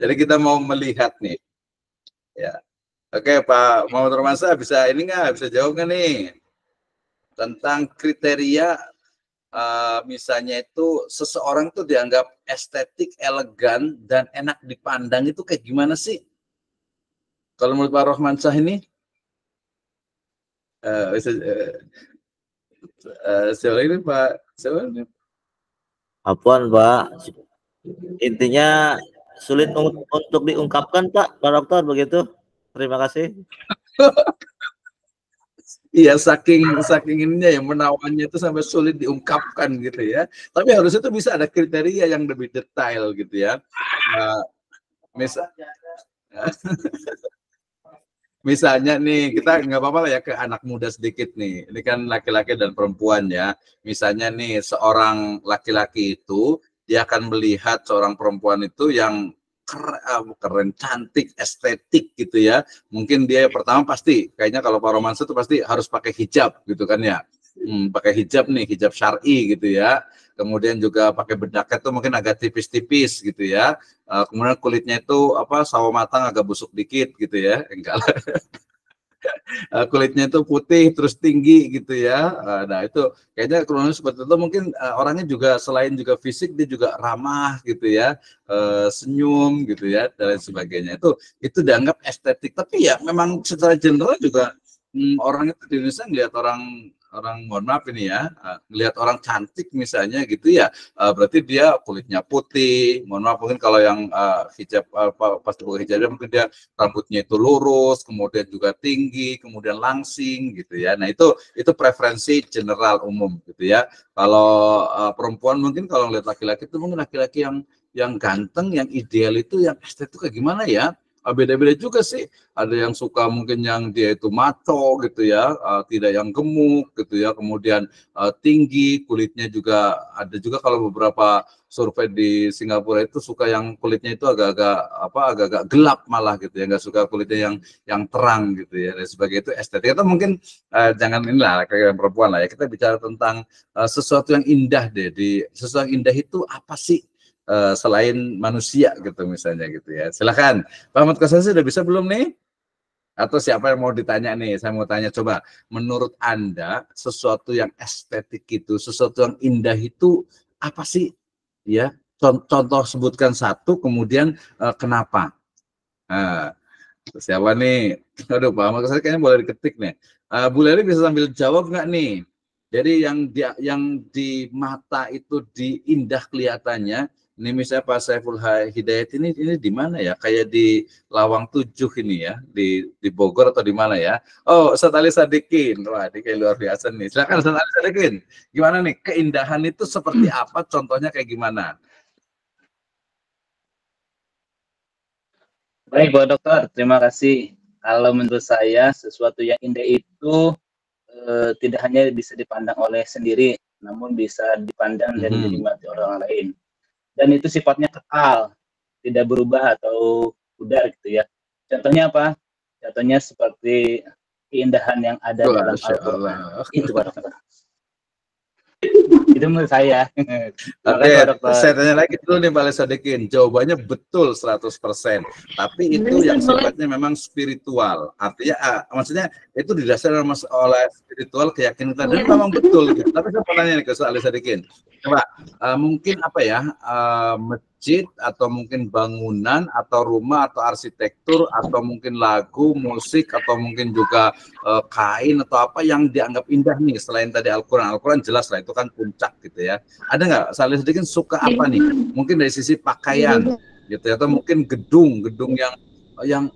Jadi kita mau melihat nih. Ya. Oke, Pak Muhammad Romansa bisa ini nggak? Bisa jawab nggak nih? Tentang kriteria misalnya itu seseorang tuh dianggap estetik, elegan, dan enak dipandang itu kayak gimana sih? Kalau menurut Pak Romansa ini? Siapa ini Pak? Siapa ini? Apaan, Pak? Intinya sulit untuk diungkapkan, Pak Dokter, begitu. Terima kasih. Iya, saking ininya ya, menawannya itu sampai sulit diungkapkan gitu ya. Tapi harusnya itu bisa ada kriteria yang lebih detail gitu ya. Misalnya nih, kita nggak apa-apa lah ya ke anak muda sedikit nih. Ini kan laki-laki dan perempuan ya. Misalnya nih, seorang laki-laki itu, dia akan melihat seorang perempuan itu yang keren, cantik, estetik gitu ya. Mungkin dia pertama pasti, kayaknya kalau Pak Romansa itu pasti harus pakai hijab gitu kan ya. Pakai hijab nih, hijab syar'i gitu ya. Kemudian juga pakai bedaknya tuh mungkin agak tipis-tipis gitu ya. Kemudian kulitnya itu apa, sawo matang agak busuk dikit gitu ya. Enggak lah. Kulitnya itu putih terus tinggi gitu ya. Nah itu kayaknya kronologis seperti itu. Mungkin orangnya juga selain juga fisik, dia juga ramah gitu ya, senyum gitu ya, dan lain sebagainya. Itu dianggap estetik. Tapi ya memang secara general juga orang itu di Indonesia ngelihat orang mohon maaf ini ya, ngelihat orang cantik misalnya gitu ya, berarti dia kulitnya putih, mohon maaf mungkin kalau yang hijab pas buka hijabnya mungkin dia rambutnya itu lurus, kemudian juga tinggi, kemudian langsing gitu ya. Nah itu preferensi general umum gitu ya. Kalau perempuan mungkin kalau ngelihat laki-laki itu mungkin laki-laki yang ganteng, yang ideal itu, yang estetik kayak gimana ya? Beda-beda juga sih. Ada yang suka mungkin yang dia itu maco gitu ya, tidak yang gemuk gitu ya, kemudian tinggi, kulitnya juga ada juga kalau beberapa survei di Singapura itu suka yang kulitnya itu agak-agak gelap malah gitu ya, nggak suka kulitnya yang terang gitu ya, dan sebagai itu estetik. Atau mungkin jangan inilah kayak perempuan lah ya, kita bicara tentang sesuatu yang indah deh. Sesuatu yang indah itu apa sih? Selain manusia gitu misalnya gitu ya. Silakan Pak Ahmad Kasasi sudah bisa belum nih? Atau siapa yang mau ditanya nih? Saya mau tanya, coba menurut Anda sesuatu yang estetik itu, sesuatu yang indah itu apa sih? Ya, contoh sebutkan satu, kemudian kenapa? Nah, siapa nih? Aduh, Pak Ahmad Kasasi kayaknya boleh diketik nih. Bu Leli bisa sambil jawab nggak nih? Jadi yang di mata itu diindah kelihatannya. Ini misalnya Pak Saiful Hidayat ini di mana ya? Kayak di Lawang 7 ini ya, di Bogor atau di mana ya? Oh, Ustaz Ali Sadikin. Wah, ini kayak luar biasa nih. Silakan Ustaz Ali Sadikin. Gimana nih? Keindahan itu seperti apa? Contohnya kayak gimana? Baik, Pak Dokter. Terima kasih. Kalau menurut saya, sesuatu yang indah itu tidak hanya bisa dipandang oleh sendiri, namun bisa dipandang dan dinikmati orang lain. Dan itu sifatnya kekal, tidak berubah atau pudar gitu ya. Contohnya apa? Contohnya seperti keindahan yang ada dalam Al-Quran. Itu Pak Dokter. Itu menurut saya. Oke, saya tanya lagi dulu nih Pak Sadikin. Jawabannya betul 100%. Tapi itu yang sifatnya memang spiritual. Artinya, maksudnya itu didasarkan oleh spiritual keyakinan kita. Dan memang betul gitu. Tapi saya mau tanya nih ke Ustaz Ali Sadikin. Coba, mungkin apa ya, masjid atau mungkin bangunan atau rumah atau arsitektur atau mungkin lagu, musik atau mungkin juga kain atau apa yang dianggap indah nih selain tadi Al-Quran. Al-Quran jelas lah itu kan puncak gitu ya. Ada nggak Salih sedikit suka apa nih? Mungkin dari sisi pakaian gitu ya, atau mungkin gedung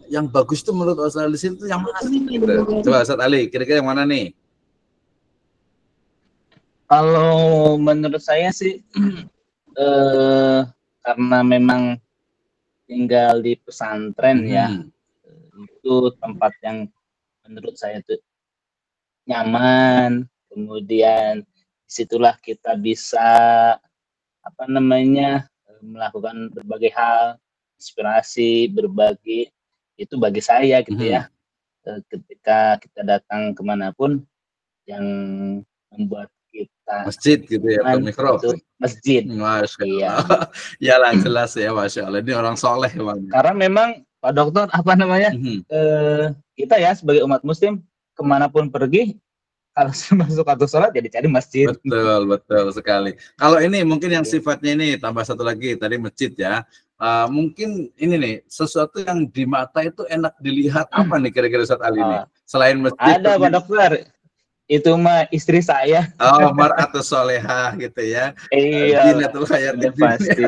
yang bagus itu menurut Salih itu yang mana sih gitu. Coba Ustaz Ali, kira-kira yang mana nih? Kalau menurut saya sih karena memang tinggal di pesantren ya, itu tempat yang menurut saya itu nyaman, kemudian disitulah kita bisa melakukan berbagai hal, inspirasi, berbagi, itu bagi saya gitu ya. Ketika kita datang kemanapun yang membuat kita. Masjid gitu ya, atau mihrab. Itu masjid. Masya Iya. Allah. Ya lah, jelas ya, Masya Allah. Ini orang soleh Bang. Karena memang Pak Dokter apa namanya kita ya sebagai umat Muslim kemanapun pergi kalau masuk waktu sholat jadi cari masjid. Betul, betul sekali. Kalau ini mungkin yang sifatnya ini tambah satu lagi tadi masjid ya. Mungkin ini nih sesuatu yang di mata itu enak dilihat apa nih kira-kira saat Ali ini selain masjid? Ada Pak Dokter. Itu mah istri saya. Oh, mar'atus solehah gitu ya. Iya. Zinatul hayatid Pasti.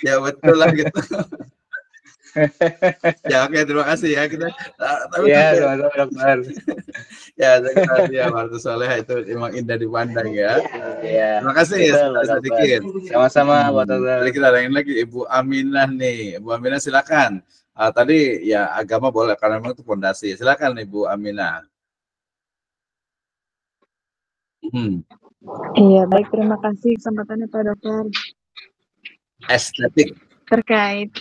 Ya betul lah gitu. Ya oke, terima kasih ya kita. Tapi ya sama-sama Dokter. Ya terima kasih ya mar'atus solehah itu emang indah dipandang ya. Iya. Terima kasih sedikit. Sama-sama Pak Dokter. Jadi kita ada lagi Ibu Aminah nih. Ibu Aminah silakan. Tadi ya agama boleh karena memang itu fondasi. Silakan Ibu Aminah. Iya, baik, terima kasih kesempatannya Pak Dokter. Estetik. Terkait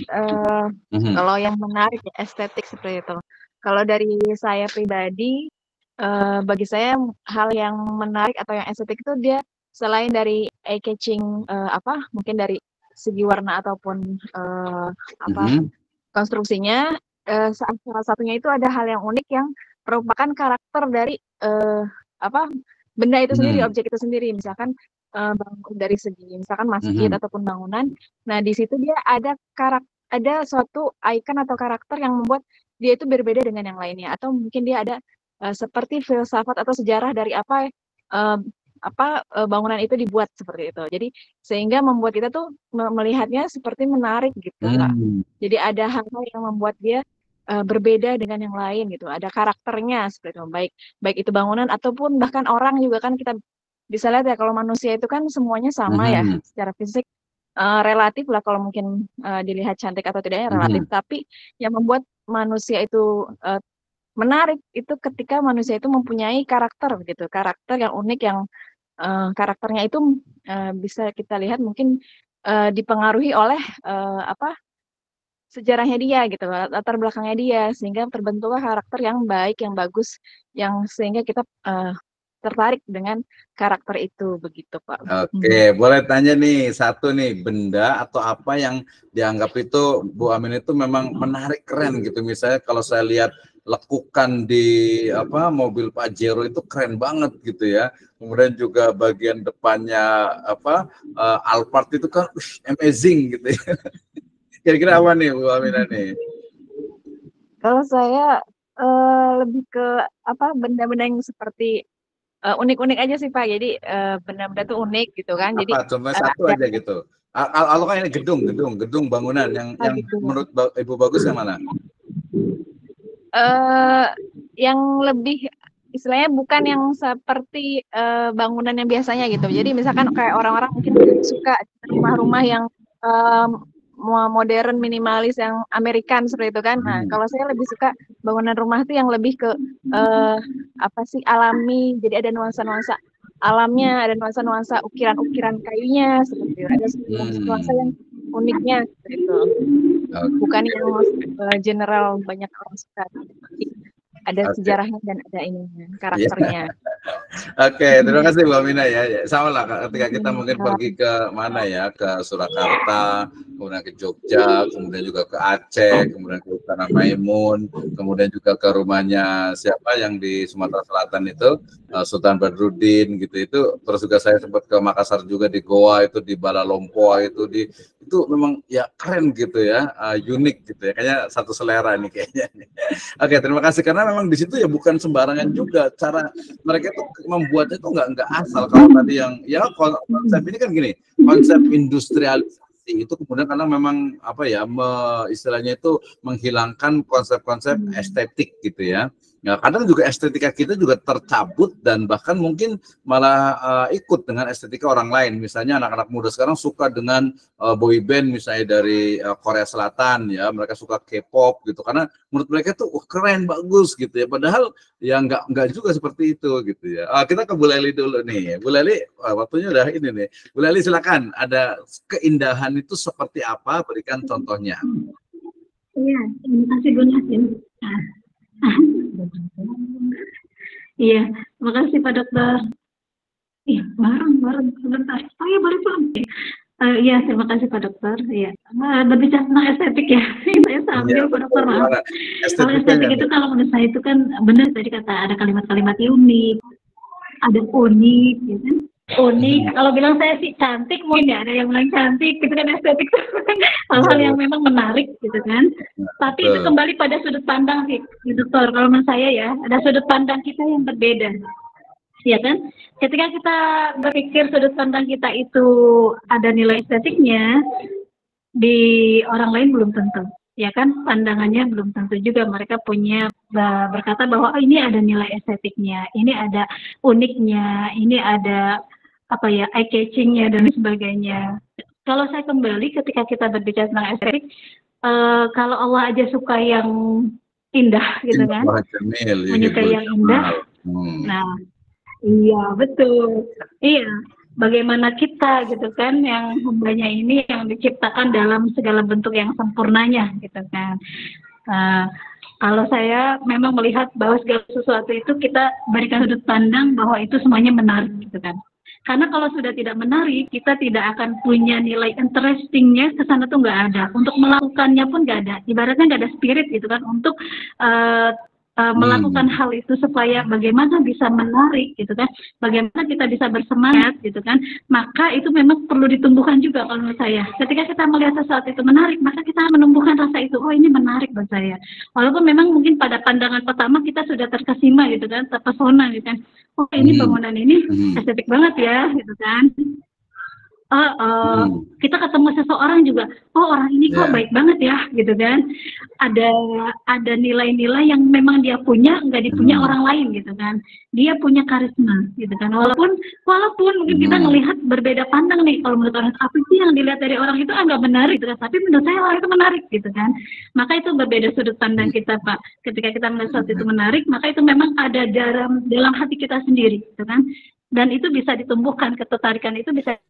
kalau yang menarik ya estetik seperti itu. Kalau dari saya pribadi, bagi saya hal yang menarik atau yang estetik itu dia selain dari eye catching mungkin dari segi warna ataupun konstruksinya, salah satunya itu ada hal yang unik yang merupakan karakter dari benda itu sendiri, objek itu sendiri, misalkan dari segi misalkan masjid ataupun bangunan. Nah, di situ dia ada suatu icon atau karakter yang membuat dia itu berbeda dengan yang lainnya, atau mungkin dia ada seperti filsafat atau sejarah dari bangunan itu dibuat seperti itu. Jadi sehingga membuat kita tuh melihatnya seperti menarik gitu, Kak. Jadi ada hal-hal yang membuat dia berbeda dengan yang lain gitu, ada karakternya seperti itu, baik itu bangunan ataupun bahkan orang juga kan kita bisa lihat ya kalau manusia itu kan semuanya sama ya secara fisik, relatif lah kalau mungkin dilihat cantik atau tidaknya relatif, tapi yang membuat manusia itu menarik itu ketika manusia itu mempunyai karakter gitu, karakter yang unik yang karakternya itu bisa kita lihat mungkin dipengaruhi oleh sejarahnya dia gitu, latar belakangnya dia, sehingga terbentuklah karakter yang baik, yang bagus, yang sehingga kita tertarik dengan karakter itu, begitu Pak. Oke, boleh tanya nih satu nih benda atau apa yang dianggap itu Bu Amin itu memang menarik, keren gitu. Misalnya kalau saya lihat lekukan di mobil Pajero itu keren banget gitu ya. Kemudian juga bagian depannya Alphard itu kan amazing gitu ya. Kira-kira apa nih Bu Aminah nih? Kalau saya lebih ke benda-benda yang seperti unik-unik aja sih Pak. Jadi benda-benda tuh unik gitu kan. Jadi contoh satu aja gitu. Kalau kan ini gedung bangunan yang menurut Ibu bagus yang mana? Yang lebih istilahnya bukan yang seperti bangunan yang biasanya gitu. Jadi misalkan kayak orang-orang mungkin suka rumah-rumah yang modern, minimalis, yang Amerikan seperti itu kan. Nah, kalau saya lebih suka bangunan rumah itu yang lebih ke alami. Jadi ada nuansa-nuansa alamnya, ada nuansa-nuansa ukiran-ukiran kayunya seperti itu. Ada nuansa yang uniknya seperti itu. Bukan yang general banyak orang suka. Ada sejarahnya dan ada ininya, karakternya. Oke, terima kasih Bu Aminah ya. Sama lah ketika kita mungkin pergi ke mana ya, ke Surakarta, kemudian ke Jogja, kemudian juga ke Aceh, kemudian ke Tanah Maimun, kemudian juga ke rumahnya siapa yang di Sumatera Selatan itu, Sultan Badruddin gitu. Itu terus juga saya sempat ke Makassar juga, di Goa itu, di Balalompoa itu memang ya keren gitu ya, unik gitu ya. Kayaknya satu selera nih kayaknya. Oke, terima kasih karena memang di situ ya bukan sembarangan juga cara mereka itu membuatnya itu nggak asal. Kalau tadi yang ya konsep ini kan gini, konsep industrialisasi itu kemudian karena memang istilahnya itu menghilangkan konsep-konsep estetik gitu ya. Ya, kadang juga estetika kita juga tercabut dan bahkan mungkin malah ikut dengan estetika orang lain. Misalnya anak-anak muda sekarang suka dengan boy band misalnya dari Korea Selatan ya, mereka suka K-pop gitu karena menurut mereka tuh keren, bagus gitu ya. Padahal ya nggak juga seperti itu gitu ya. Kita ke Bu Leli dulu nih. Bu Leli, waktunya udah ini nih. Bu Leli silakan, ada keindahan itu seperti apa? Berikan contohnya. Iya, terima kasih Bu Nasim. Iya, terima kasih Pak Dokter. Iya, bareng sebentar. Oh iya, boleh pulang. Iya, terima kasih Pak Dokter. Iya, berbicara tentang estetik ya. Saya sambil Pak Dokter, maaf. Gimana? Kalau Estetikanya estetik itu nih. kalau menurut saya itu kan benar tadi kata ada kalimat-kalimat unik, ada unik, ya kan? Unik. Kalau bilang saya sih cantik mungkin ya, ada yang bilang cantik, gitu kan estetik hal-hal yang memang menarik gitu kan. Tapi itu kembali pada sudut pandang sih, Dokter. Kalau menurut saya ya, ada sudut pandang kita yang berbeda. Ya kan? Ketika kita berpikir sudut pandang kita itu ada nilai estetiknya, di orang lain belum tentu. Ya kan, pandangannya belum tentu juga. Mereka punya berkata bahwa oh, ini ada nilai estetiknya, ini ada uniknya, ini ada apa ya, eye catchingnya dan sebagainya. Kalau saya kembali ketika kita berbicara tentang estetik, kalau Allah aja suka yang indah gitu kan, menyukai yang indah. Nah, iya betul, iya. Bagaimana kita gitu kan, yang hambanya ini yang diciptakan dalam segala bentuk yang sempurnanya gitu kan. Kalau saya memang melihat bahwa segala sesuatu itu kita berikan sudut pandang bahwa itu semuanya menarik gitu kan. Karena kalau sudah tidak menarik, kita tidak akan punya nilai interestingnya ke sana tuh nggak ada. Untuk melakukannya pun nggak ada. Ibaratnya nggak ada spirit gitu kan untuk melakukan hal itu supaya bagaimana bisa menarik gitu kan, bagaimana kita bisa bersemangat gitu kan, maka itu memang perlu ditumbuhkan juga kalau menurut saya. Ketika kita melihat sesuatu itu menarik, maka kita menumbuhkan rasa itu, oh ini menarik buat saya. Walaupun memang mungkin pada pandangan pertama kita sudah terkesima gitu kan, terpesona gitu kan, oh ini bangunan ini estetik banget ya gitu kan. Kita ketemu seseorang juga, oh orang ini kok baik banget ya, gitu kan. Ada nilai-nilai yang memang dia punya, nggak dipunya orang lain, gitu kan. Dia punya karisma, gitu kan. Walaupun mungkin kita ngelihat berbeda pandang nih, kalau menurut orang apa sih yang dilihat dari orang itu nggak menarik, gitu kan. Tapi menurut saya orang itu menarik, gitu kan. Maka itu berbeda sudut pandang kita, Pak. Ketika kita melihat sesuatu itu menarik, maka itu memang ada dalam hati kita sendiri, gitu kan. Dan itu bisa ditumbuhkan, ketertarikan itu bisa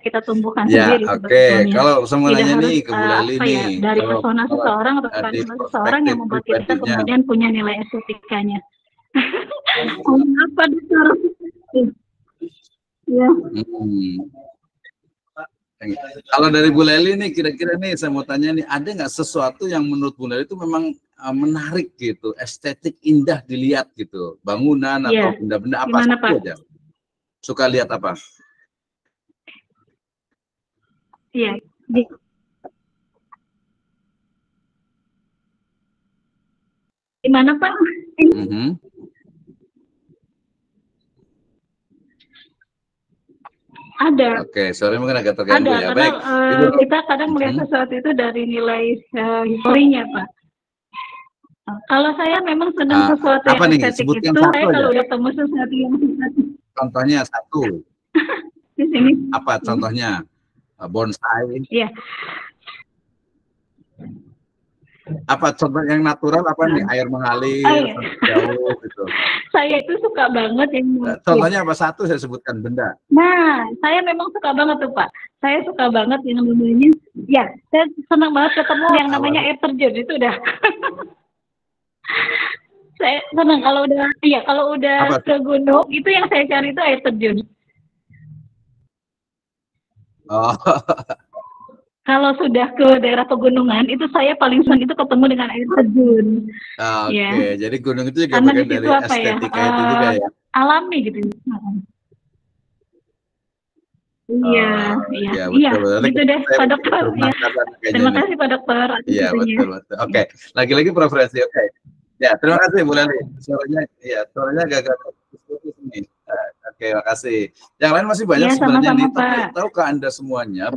kita tumbuhkan sendiri. Oke. Kalau semua nanya harus, nih ke Bu Leli nih, ya, dari persona seseorang atau karisma seseorang yang membuat kita kemudian punya nilai estetikanya. Apa Dokter? Ya. Kalau dari Bu Leli nih, kira-kira nih saya mau tanya nih, ada nggak sesuatu yang menurut Bu Leli itu memang menarik gitu, estetik, indah dilihat gitu, bangunan atau benda-benda apa saja aja? Suka lihat apa? Iya. Di mana Pak? Ada. Oke, sorry mungkin agak terganggu ya. Baik. Kita kadang melihat sesuatu itu dari nilai historinya Pak. Kalau saya memang senang sesuatu yang estetik itu, saya kalau udah temu sesuatu yang contohnya satu. Di sini. Apa contohnya? Bonsai. Iya. Apa contoh yang natural apa nih? Air mengalir jauh gitu. Saya itu suka banget yang contohnya apa satu saya sebutkan benda. Nah, saya memang suka banget tuh Pak. Saya suka banget yang namanya, ya, saya senang banget ketemu yang namanya air terjun itu udah. Saya senang kalau udah ke gunung itu yang saya cari itu air terjun. Kalau sudah ke daerah pegunungan itu saya paling senang itu ketemu dengan air terjun. Oke, jadi gunung itu juga bagian dari estetika itu juga ya. Alami gitu. Iya. Gitu deh Pak Dokter. Terima kasih Pak Dokter. Iya betul. Oke, lagi-lagi preferensi. Oke. Ya, terima kasih Bu Leli. Suaranya agak putus nih. Oke, makasih. Yang lain masih banyak sebenarnya nih. Tapi tahukah Anda semuanya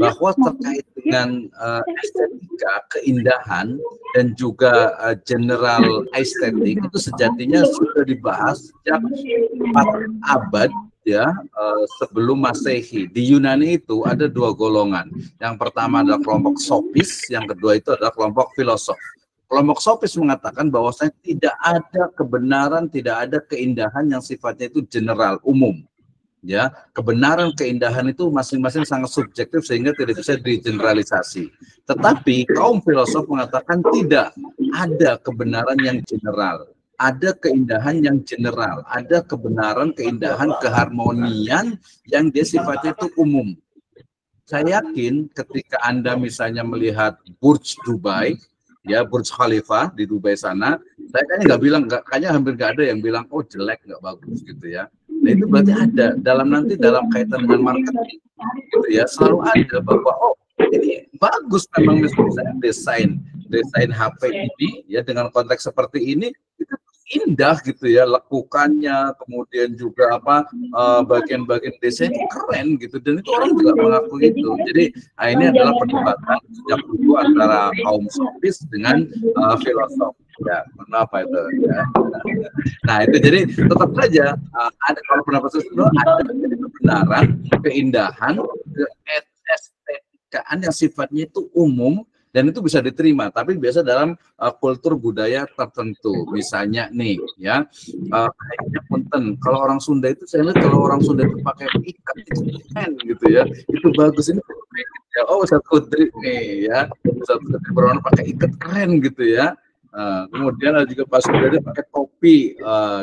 bahwa terkait dengan estetika, keindahan dan juga general estetik itu sejatinya sudah dibahas sejak 4 abad ya sebelum Masehi. Di Yunani itu ada 2 golongan. Yang pertama adalah kelompok sofis, yang kedua itu adalah kelompok filosof. Kelompok sofis mengatakan bahwasanya tidak ada kebenaran, tidak ada keindahan yang sifatnya itu general, umum. Ya, kebenaran, keindahan itu masing-masing sangat subjektif sehingga tidak bisa digeneralisasi. Tetapi kaum filosof mengatakan tidak ada kebenaran yang general, ada keindahan yang general, ada kebenaran, keindahan, keharmonian yang dia sifatnya itu umum. Saya yakin ketika Anda misalnya melihat Burj Dubai, ya Burj Khalifa di Dubai sana, saya kayaknya nggak bilang, kayaknya hampir nggak ada yang bilang oh jelek, nggak bagus gitu ya. Nah itu berarti ada dalam kaitan dengan marketing gitu ya, selalu ada bahwa oh ini bagus memang misalnya desain HP ini ya dengan konteks seperti ini itu indah gitu ya, lekukannya, kemudian juga bagian-bagian desain itu keren gitu, dan itu orang juga mengaku itu. Jadi ini adalah perdebatan sejak dulu antara kaum sofis dengan filosof. Ya, kenapa itu? Ya. Nah itu jadi tetap saja ada, kalau pendapat saya ada kebenaran, keindahan, keestetikaan yang sifatnya itu umum dan itu bisa diterima, tapi biasa dalam kultur budaya tertentu. Misalnya nih, ya kayaknya punten. Kalau orang Sunda itu saya lihat kalau orang Sunda itu pakai ikat itu keren gitu ya, itu bagus ini. Ya, oh Ustadz Kudri nih ya, Ustadz Kudri berwarna pakai ikat keren gitu ya. Kemudian ada juga Pak Sudardi pakai topi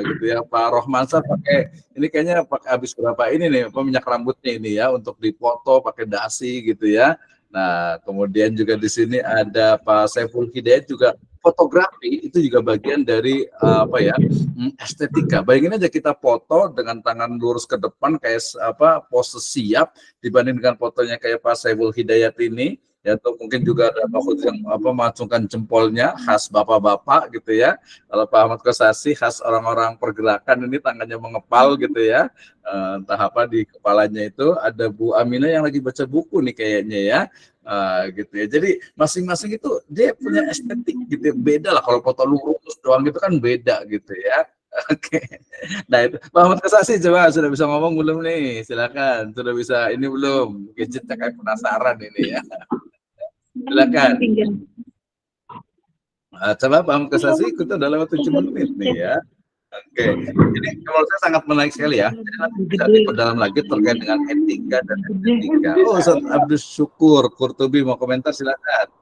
gitu ya, Pak Rohmansyah pakai ini kayaknya pakai habis berapa ini nih minyak rambutnya ini ya untuk dipoto pakai dasi gitu ya. Nah kemudian juga di sini ada Pak Saiful Hidayat juga fotografi itu juga bagian dari estetika. Bayangin aja kita foto dengan tangan lurus ke depan kayak pose siap dibanding dengan fotonya kayak Pak Saiful Hidayat ini. Ya, atau mungkin juga ada yang mengacungkan jempolnya khas bapak-bapak gitu ya. Kalau Pak Ahmad Kosasi khas orang-orang pergerakan ini tangannya mengepal gitu ya. Entah apa di kepalanya itu. Ada Bu Aminah yang lagi baca buku nih kayaknya ya. Gitu ya. Jadi masing-masing itu dia punya estetik gitu ya. Beda lah kalau foto lurus doang gitu kan beda gitu ya. Oke. Nah itu Pak Ahmad Kosasi coba sudah bisa ngomong belum nih? Silakan. Sudah bisa ini belum? Gadgetnya kayak penasaran ini ya. Silakan. Coba Pak Ahmad Kosasi, kita udah lewat 7 menit nih ya. Oke. Jadi kalau saya sangat menarik sekali ya. Jadi nanti bisa ikut dalam lagi terkait dengan etika dan estetika. Oh, Ustaz Abdus Syukur Kurtubi mau komentar silakan.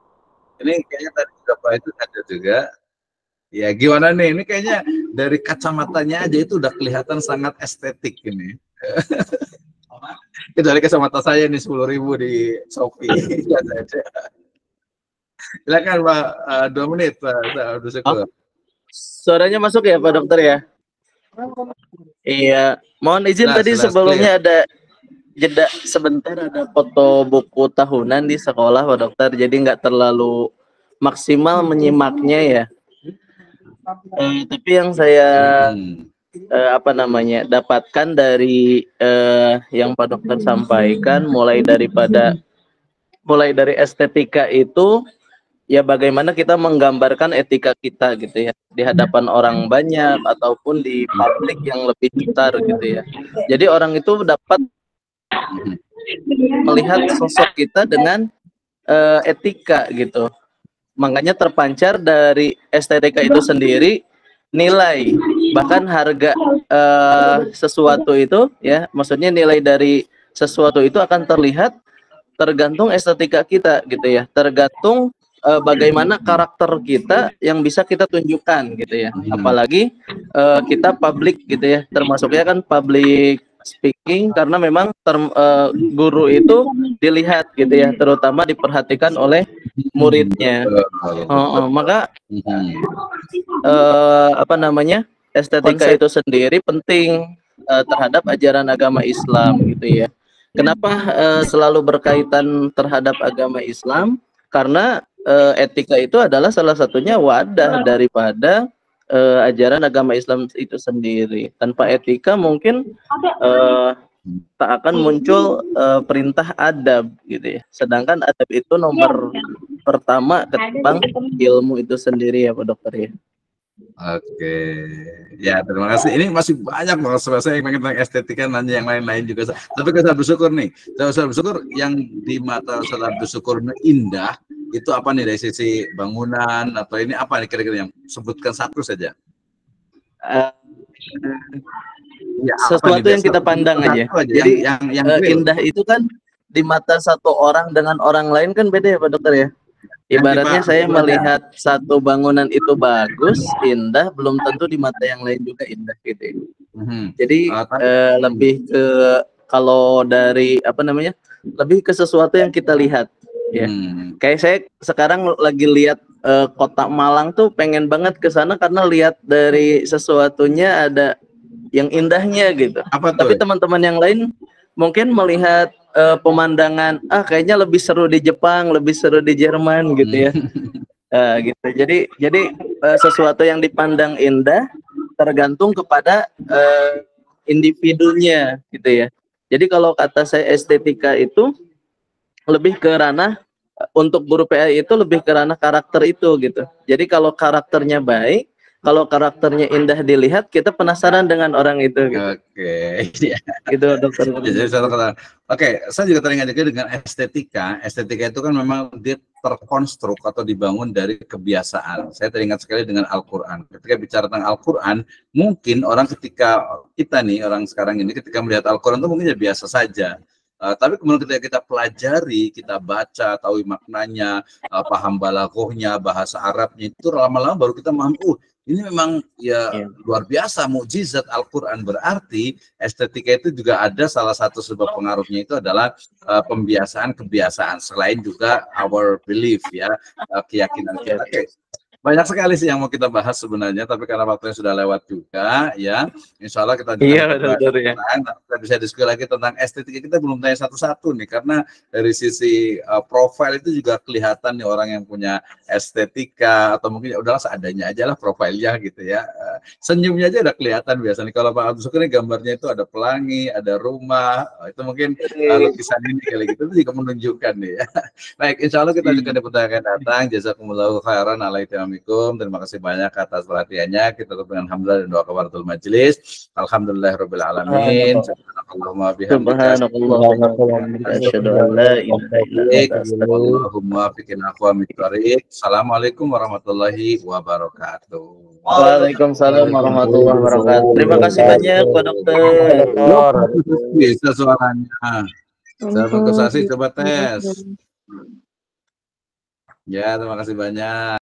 Ini kayaknya tadi juga Pak itu ada juga. Ya gimana nih? Ini kayaknya dari kacamatanya aja itu udah kelihatan sangat estetik ini. Dari kacamata saya nih 10.000 di Shopee. Silakan Pak, 2 menit Pak Abdus Syukur. Suaranya masuk ya Pak Dokter ya? Iya, mohon izin tadi sebelumnya ada jeda sebentar, ada foto buku tahunan di sekolah Pak Dokter, jadi nggak terlalu maksimal menyimaknya ya. Tapi yang saya dapatkan dari yang Pak Dokter sampaikan, mulai dari estetika itu ya bagaimana kita menggambarkan etika kita gitu ya di hadapan orang banyak ataupun di publik yang lebih besar gitu ya. Jadi orang itu dapat melihat sosok kita dengan etika gitu. Makanya terpancar dari estetika itu sendiri nilai, bahkan harga sesuatu itu ya, maksudnya nilai dari sesuatu itu akan terlihat tergantung estetika kita gitu ya, tergantung bagaimana karakter kita yang bisa kita tunjukkan gitu ya. Apalagi kita public gitu ya, termasuknya kan public speaking, karena memang guru itu dilihat gitu ya, terutama diperhatikan oleh muridnya. Maka estetika itu sendiri penting terhadap ajaran agama Islam gitu ya. Kenapa selalu berkaitan terhadap agama Islam? Karena etika itu adalah salah satunya wadah daripada ajaran agama Islam itu sendiri. Tanpa etika mungkin tak akan muncul perintah adab gitu ya. Sedangkan adab itu nomor pertama ketimbang ilmu itu sendiri ya Pak Dokter ya. Oke, ya terima kasih. Ini masih banyak banget saya yang pengen tentang estetika, nanya yang lain-lain juga. Tapi kita bersyukur nih, saya bersyukur yang di mata saya bersyukur indah itu apa nih dari sisi bangunan atau ini apa nih kira-kira yang sebutkan satu saja? Ya, apa nih sesuatu yang biasa kita pandang aja. satu aja Jadi yang real. indah itu kan di mata satu orang dengan orang lain kan beda ya Pak Dokter ya. Yang Ibaratnya Pak saya Abdul melihat satu bangunan itu bagus, indah, belum tentu di mata yang lain juga indah gitu ya. Jadi lebih ke kalau dari apa namanya, lebih ke sesuatu yang kita lihat ya. Kayak saya sekarang lagi lihat kota Malang tuh pengen banget ke sana karena lihat dari sesuatunya ada yang indahnya gitu. Apa tuh? Tapi teman-teman yang lain mungkin melihat pemandangan kayaknya lebih seru di Jepang, lebih seru di Jerman gitu ya. Gitu. Jadi sesuatu yang dipandang indah tergantung kepada individunya gitu ya. Jadi kalau kata saya estetika itu lebih ke ranah untuk guru PA itu lebih ke ranah karakter itu gitu. Jadi kalau karakternya baik, kalau karakternya indah dilihat, kita penasaran dengan orang itu. Gitu. Oke, gitu dokter. Jadi Oke, saya juga teringat juga dengan estetika. Estetika itu kan memang dia terkonstruk atau dibangun dari kebiasaan. Saya teringat sekali dengan Al-Quran. Ketika bicara tentang Al-Quran, mungkin orang ketika kita nih orang sekarang ini ketika melihat Al-Quran itu mungkin ya biasa saja. Tapi kemudian ketika kita pelajari, kita baca, tahu maknanya, paham balaghahnya, bahasa Arabnya, itu lama-lama baru kita paham, ini memang ya luar biasa, mukjizat Al-Quran. Berarti estetika itu juga ada salah satu sebab pengaruhnya itu adalah kebiasaan selain juga our belief ya, keyakinan kita. Okay. Banyak sekali sih yang mau kita bahas sebenarnya, tapi karena waktunya sudah lewat juga, ya, insya Allah kita juga kita bisa diskusi lagi tentang estetika. Kita belum tanya satu-satu nih, karena dari sisi profil itu juga kelihatan nih orang yang punya estetika, atau mungkin ya udahlah seadanya aja lah profilnya gitu ya. Senyumnya aja udah kelihatan biasanya. Kalau Pak Abdul Syukur ini gambarnya itu ada pelangi, ada rumah, itu mungkin lukisan ini kali gitu, itu juga menunjukkan nih ya. Baik, insya Allah kita juga akan datang. Jazakumullahu khairan alaikum. Terima kasih banyak atas perhatiannya. Kita tutup dengan alhamdulillah dan doa kafaratul majelis. Alhamdulillahirabbil alamin. Subhanallahumma bihamdika. Assalamualaikum warahmatullahi wabarakatuh. Waalaikumsalam warahmatullahi wabarakatuh. Terima kasih banyak Pak Dokter. Bisa suaranya. Saya coba tes. Ya, terima kasih banyak.